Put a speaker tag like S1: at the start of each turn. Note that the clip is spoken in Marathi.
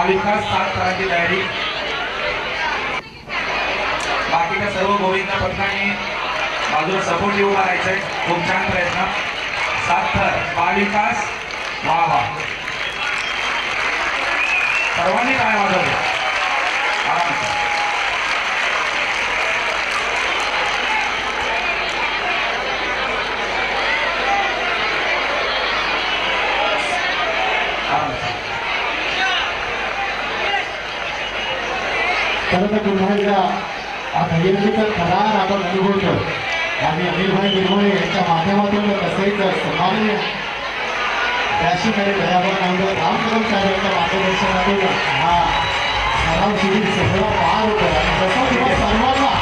S1: महाविकास 7 थरांची तयारी बाकीच्या सर्व गोविंदा पथकाने बाजूला सपोर्ट उभा राहायचंय खूप छान प्रयत्न 7 थर महाविकास वा वा सर्वांनी काय वाजवले आराम
S2: खरं तर आता यंत्रिक थरार आपण अनुभवतो आणि अनिलभाई निर्मळे यांच्या माध्यमातून तसेच सन्माननीय फॅशनरी भयावर नामदेव राम कदम साहेब यांच्या मार्गदर्शनातून हा सराव शिबिर सगळा पार होतो आणि जसा सर्वांना